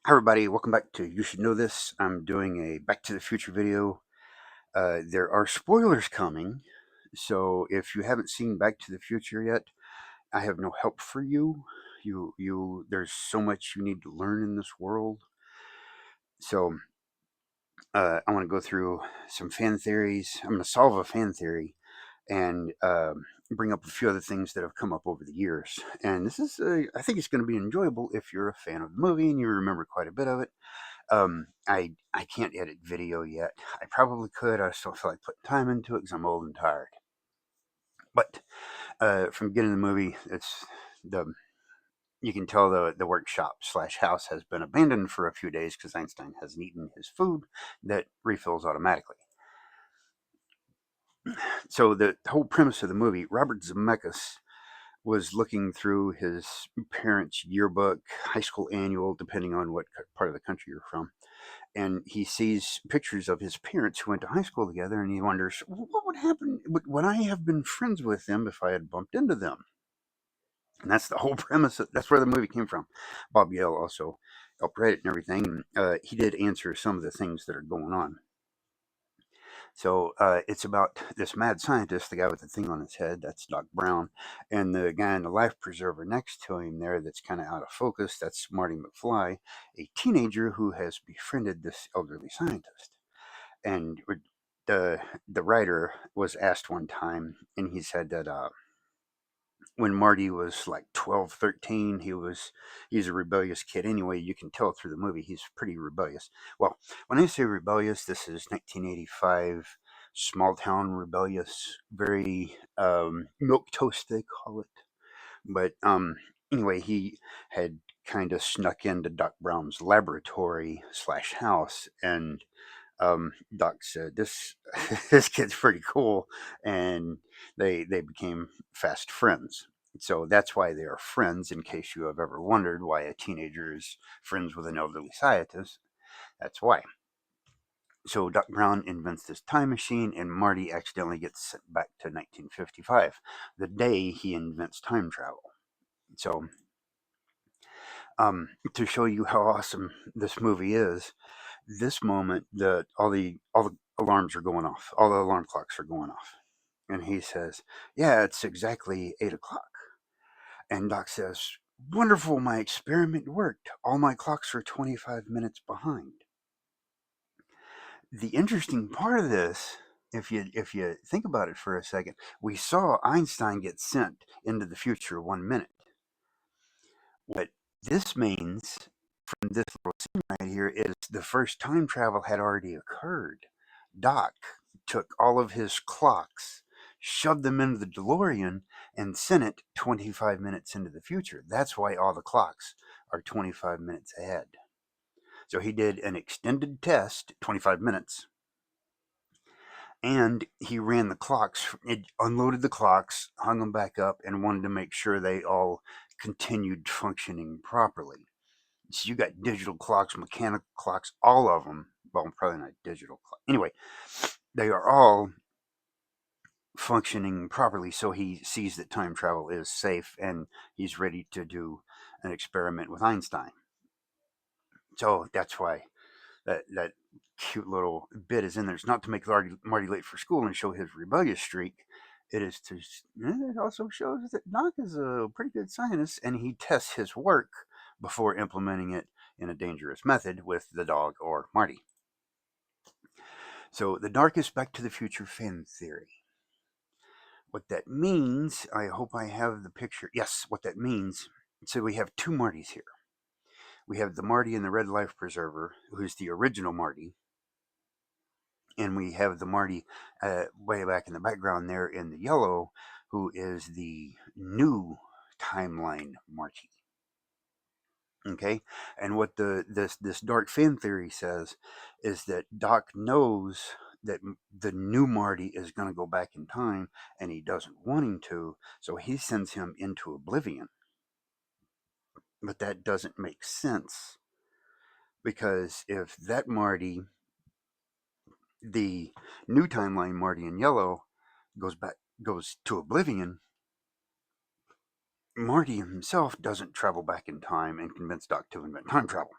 Hi everybody, welcome back to You Should Know This. I'm doing a Back to the Future video. There are spoilers coming, so if you haven't seen Back to the Future yet, I have no help for you. There's so much you need to learn in this world. So I want to go through some fan theories. I'm going to solve a fan theory and bring up a few other things that have come up over the years. And I think it's going to be enjoyable if you're a fan of the movie and you remember quite a bit of it. I can't edit video yet. I probably could. I still feel like putting time into it because I'm old and tired. But from beginning of the movie, it's the you can tell the workshop slash house has been abandoned for a few days because Einstein hasn't eaten his food that refills automatically. So the whole premise of the movie, Robert Zemeckis was looking through his parents' yearbook, high school annual, depending on what part of the country you're from, and he sees pictures of his parents who went to high school together, and he wonders what would happen, would I have been friends with them if I had bumped into them? And that's the whole premise. That's where the movie came from. Bob Yale also helped write it and everything. And he did answer some of the things that are going on. So it's about this mad scientist, the guy with the thing on his head, that's Doc Brown, and the guy in the life preserver next to him there that's kind of out of focus, that's Marty McFly, a teenager who has befriended this elderly scientist. And the writer was asked one time, and he said that when Marty was like 12, 13, he's a rebellious kid anyway. You can tell through the movie he's pretty rebellious. Well, when I say rebellious, this is 1985, small town rebellious, very milk toast they call it. But anyway, he had kind of snuck into Doc Brown's laboratory slash house, and Doc said, "This this kid's pretty cool," and they became fast friends. So that's why they are friends. In case you have ever wondered why a teenager is friends with an elderly scientist, that's why. So Doc Brown invents this time machine, and Marty accidentally gets sent back to 1955, the day he invents time travel. So to show you how awesome this movie is, this moment that all the alarms are going off, all the alarm clocks are going off, and he says, "Yeah, it's exactly 8 o'clock." And Doc says, "Wonderful, my experiment worked. All my clocks are 25 minutes behind." The interesting part of this, if you think about it for a second, we saw Einstein get sent into the future 1 minute. What this means from this little scene right here is the first time travel had already occurred. Doc took all of his clocks, shoved them into the DeLorean, and sent it 25 minutes into the future. That's why all the clocks are 25 minutes ahead. So he did an extended test, 25 minutes, and he ran the clocks, it unloaded the clocks, hung them back up, and wanted to make sure they all continued functioning properly. So you got digital clocks, mechanical clocks, all of them. Well, probably not digital clock. Anyway, they are all functioning properly. So he sees that time travel is safe, and he's ready to do an experiment with Einstein. So that's why that cute little bit is in there. It's not to make Marty late for school and show his rebellious streak. It is to. It also shows that Doc is a pretty good scientist, and he tests his work before implementing it in a dangerous method with the dog or Marty. So the darkest Back to the Future fan theory. What that means, I hope I have the picture. Yes, what that means. So we have two Martys here. We have the Marty in the red life preserver, who's the original Marty, and we have the Marty way back in the background there in the yellow, who is the new timeline Marty. Okay, and what this dark fan theory says is that Doc knows that the new Marty is going to go back in time, and he doesn't want him to, so he sends him into oblivion. But that doesn't make sense, because if that Marty, the new timeline Marty in yellow, goes to oblivion, Marty himself doesn't travel back in time and convince Doc to invent time travel.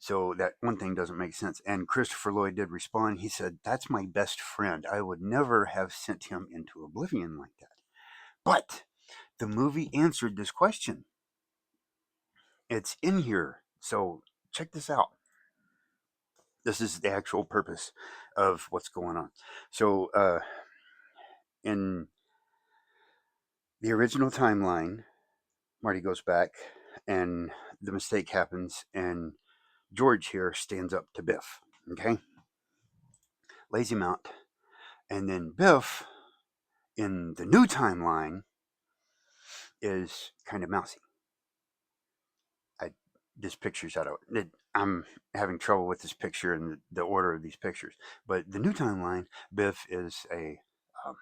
So that one thing doesn't make sense. And Christopher Lloyd did respond. He said, "That's my best friend. I would never have sent him into oblivion like that." But the movie answered this question. It's in here. So check this out. This is the actual purpose of what's going on. So, in the original timeline, Marty goes back and the mistake happens, and George here stands up to Biff. Okay? Lays him out. And then Biff, in the new timeline, is kind of mousy. I, this picture's out of it. I'm having trouble with this picture and the order of these pictures. But the new timeline, Biff is a um,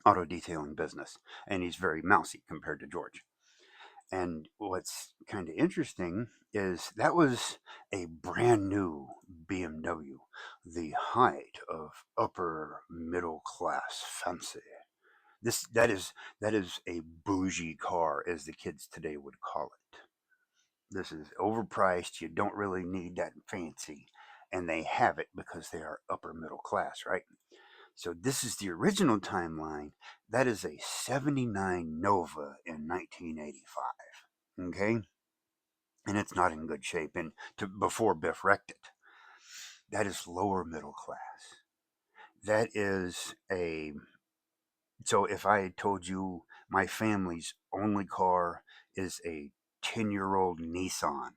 auto detailing business, and he's very mousy compared to George. And what's kind of interesting is that was a brand new BMW, the height of upper middle class fancy. This that is a bougie car, as the kids today would call it. This is overpriced. You don't really need that fancy, and they have it because they are upper middle class, right? So this is the original timeline. That is a '79 Nova in 1985. Okay, and it's not in good shape. And before Biff wrecked it, that is lower middle class. That is a so if I had told you my family's only car is a 10-year-old Nissan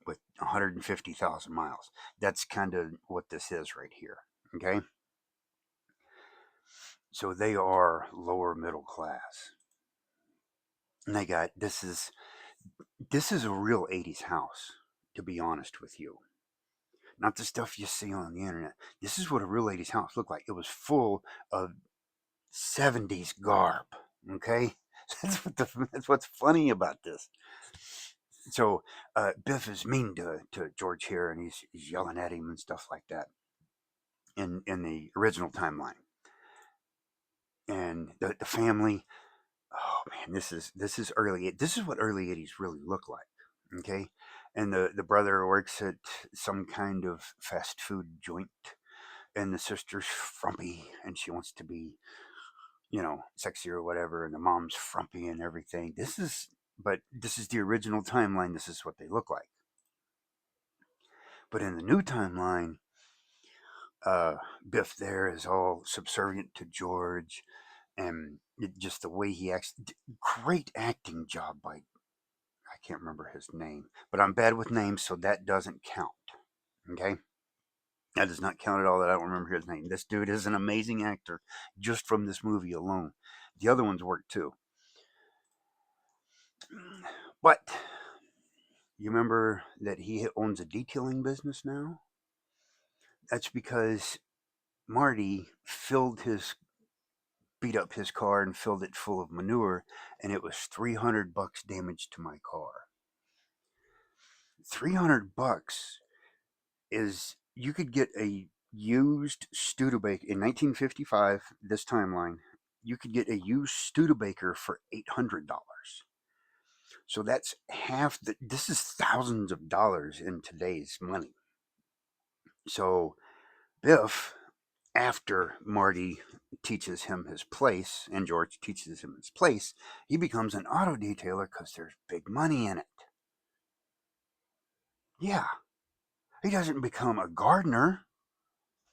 with 150,000 miles, that's kind of what this is right here. Okay, so they are lower middle class, and they got this is a real '80s house. To be honest with you, not the stuff you see on the internet. This is what a real '80s house looked like. It was full of '70s garb. Okay, that's what's funny about this. So Biff is mean to George here, and he's yelling at him and stuff like that in the original timeline. And the family, oh man, this is early. This is what early '80s really look like. Okay, and the brother works at some kind of fast food joint, and the sister's frumpy, and she wants to be, sexy or whatever, and the mom's frumpy and everything. But this is the original timeline. This is what they look like. But in the new timeline, uh, Biff there is all subservient to George, and just the way he acts. Great acting job by, I can't remember his name, but I'm bad with names, so that doesn't count. Okay, that does not count at all. That I don't remember his name. This dude is an amazing actor, just from this movie alone. The other ones work too. But you remember that he owns a detailing business now? That's because Marty beat up his car and filled it full of manure, and it was $300 damage to my car. $300 is, you could get a used Studebaker in 1955, this timeline, you could get a used Studebaker for $800. So that's this is thousands of dollars in today's money. So Biff, after Marty teaches him his place and George teaches him his place, he becomes an auto detailer because there's big money in it. Yeah, he doesn't become a gardener.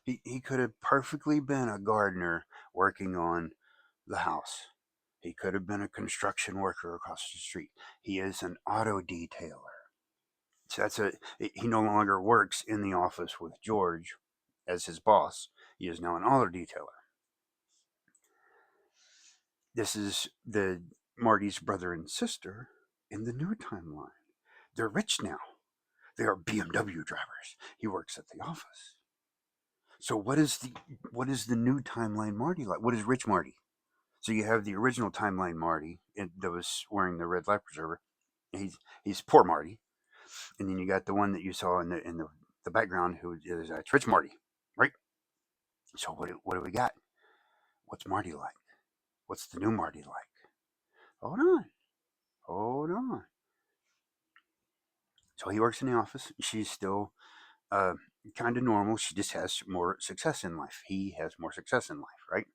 He could have perfectly been a gardener working on the house. He could have been a construction worker across the street. He is an auto detailer. So he no longer works in the office with George as his boss. He is now an auto detailer. This is the Marty's brother and sister in the new timeline. They're rich now. They are BMW drivers. He works at the office. So what is the new timeline Marty like? What is rich Marty? So you have the original timeline Marty that was wearing the red life preserver. He's poor Marty, and then you got the one that you saw in the background who is rich Marty, right? So what do we got? What's Marty like? What's the new Marty like? Hold on, hold on. So he works in the office. She's still uh, kind of normal. She just has more success in life. He has more success in life, right?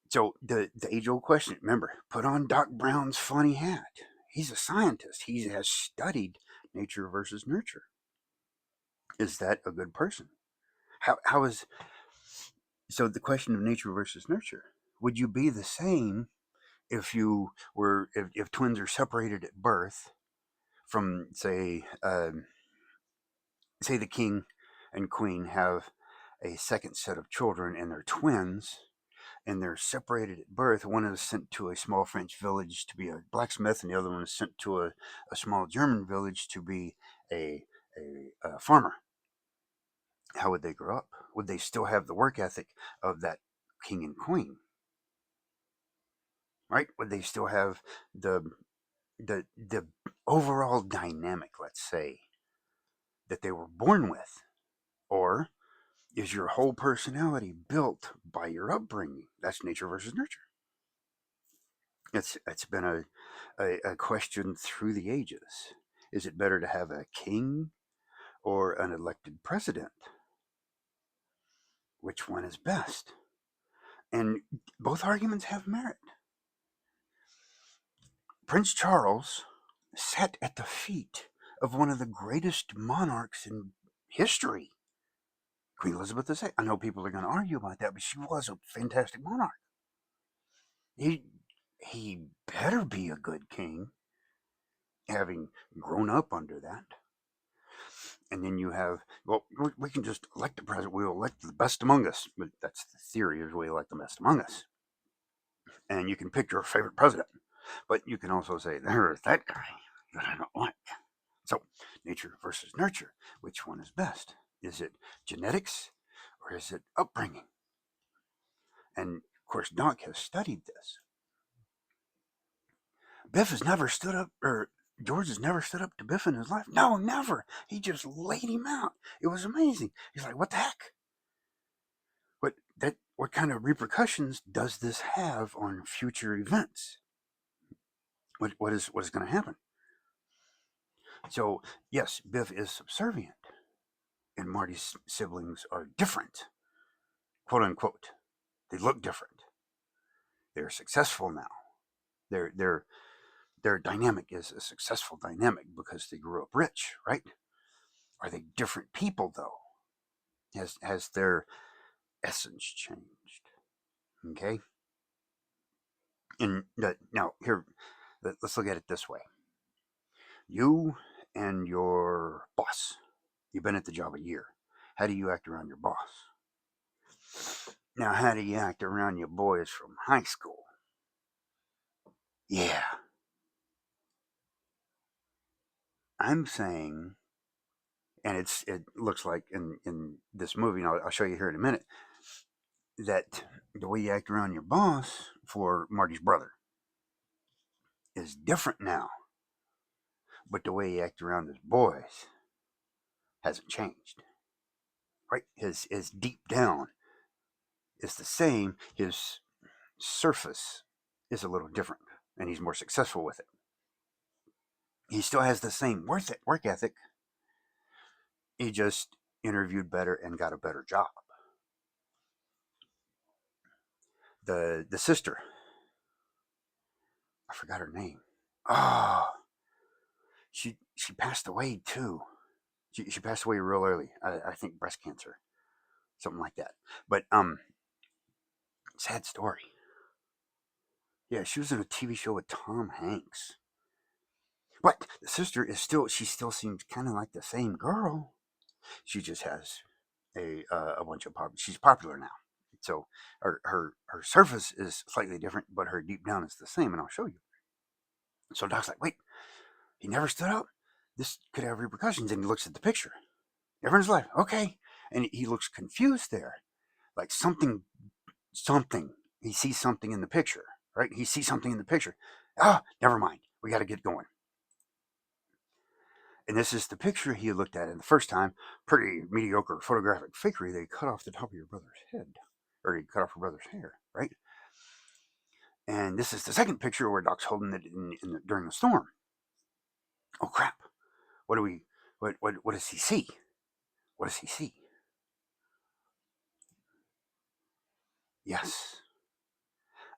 So the age old question, remember, put on Doc Brown's funny hat. He's a scientist. He has studied nature versus nurture. Is that a good person? How is so the question of nature versus nurture? Would you be the same if you were if twins are separated at birth from say the king and queen have a second set of children and they're twins and they're separated at birth. One is sent to a small French village to be a blacksmith, and the other one is sent to a small German village to be a, a farmer. How would they grow up? Would they still have the work ethic of that king and queen? Right? Would they still have the the overall dynamic, let's say, that they were born with? Or is your whole personality built by your upbringing? That's nature versus nurture. It's been a question through the ages. Is it better to have a king or an elected president? Which one is best? And both arguments have merit. Prince Charles sat at the feet of one of the greatest monarchs in history, Queen Elizabeth II. I know people are going to argue about that, but she was a fantastic monarch. He he better be a good king, having grown up under that. And then you have, well, we can just elect the president. We'll elect the best among us. But that's the theory, is we elect the best among us. And you can pick your favorite president. But you can also say, there's that guy that I don't like. So, nature versus nurture. Which one is best? Is it genetics or is it upbringing? And of course, Doc has studied this. Biff has never stood up, or George has never stood up to Biff in his life. No, never. He just laid him out. It was amazing. He's like, what the heck? What kind of repercussions does this have on future events? What is going to happen? So yes, Biff is subservient, and Marty's siblings are different, quote unquote. They look different. They're successful now. Their their dynamic is a successful dynamic because they grew up rich, right? Are they different people though? Has their essence changed? Okay. And now here, let's look at it this way. You and your boss. You've been at the job a year. How do you act around your boss? Now, how do you act around your boys from high school? Yeah, I'm saying, and it looks like in this movie, and I'll show you here in a minute, that the way you act around your boss for Marty's brother is different now, but the way you act around his boys hasn't changed. Right? His deep down is the same. His surface is a little different, and he's more successful with it. He still has the same work ethic. He just interviewed better and got a better job. The sister, I forgot her name. Oh, she passed away too. She passed away real early. I think breast cancer, something like that. But sad story. Yeah, she was in a TV show with Tom Hanks. But the sister is still, she still seems kind of like the same girl. She just has a bunch of she's popular now. So her surface is slightly different, but her deep down is the same, and I'll show you. So Doc's like, wait, he never stood up. This could have repercussions, and he looks at the picture. Everyone's like, okay, and he looks confused there, like something. He sees something in the picture, right? He sees something in the picture. Ah, never mind. We got to get going. And this is the picture he looked at it the first time. Pretty mediocre photographic fakery. They cut off the top of your brother's head, or he cut off your brother's hair, right? And this is the second picture where Doc's holding it during the storm. Oh crap! What do we? What does he see? What does he see? Yes,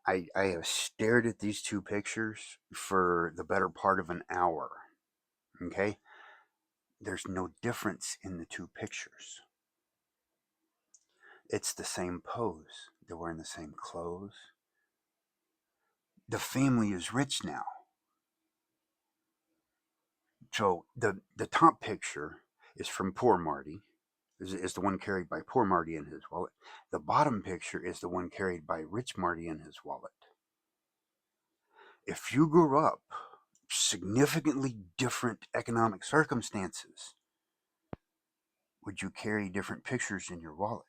I have stared at these two pictures for the better part of an hour. Okay, there's no difference in the two pictures. It's the same pose. They're wearing the same clothes. The family is rich now. So the top picture is from poor Marty, is the one carried by poor Marty in his wallet. The bottom picture is the one carried by rich Marty in his wallet. If you grew up significantly different economic circumstances, would you carry different pictures in your wallet?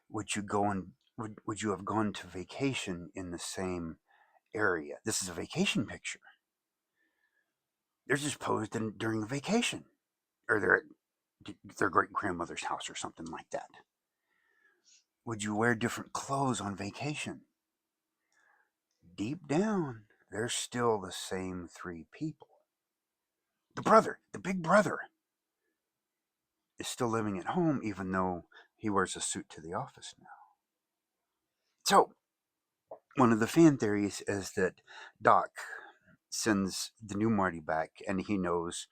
Would you go and would you have gone to vacation in the same area? This is a vacation picture. They're just posed during a vacation, or they're at their great grandmother's house or something like that. Would you wear different clothes on vacation? Deep down, they're still the same three people. The brother, the big brother, is still living at home, even though he wears a suit to the office now. So, one of the fan theories is that Doc sends the new Marty back and he knows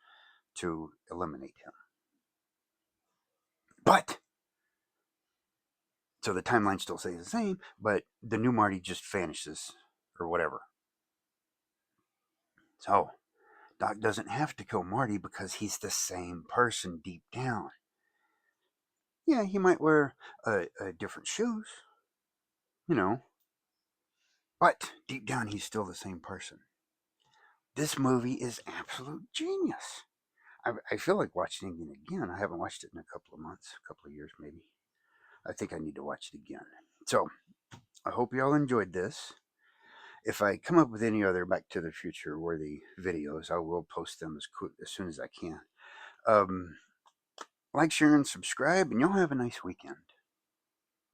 to eliminate him. But, so the timeline still stays the same, but the new Marty just vanishes or whatever. So, Doc doesn't have to kill Marty because he's the same person deep down. Yeah, he might wear different shoes, you know, but deep down he's still the same person. This movie is absolute genius. I feel like watching it again. I haven't watched it in a couple of months, a couple of years maybe. I think I need to watch it again. So I hope you all enjoyed this. If I come up with any other Back to the Future worthy videos, I will post them as soon as I can. Like, share, and subscribe, and y'all have a nice weekend.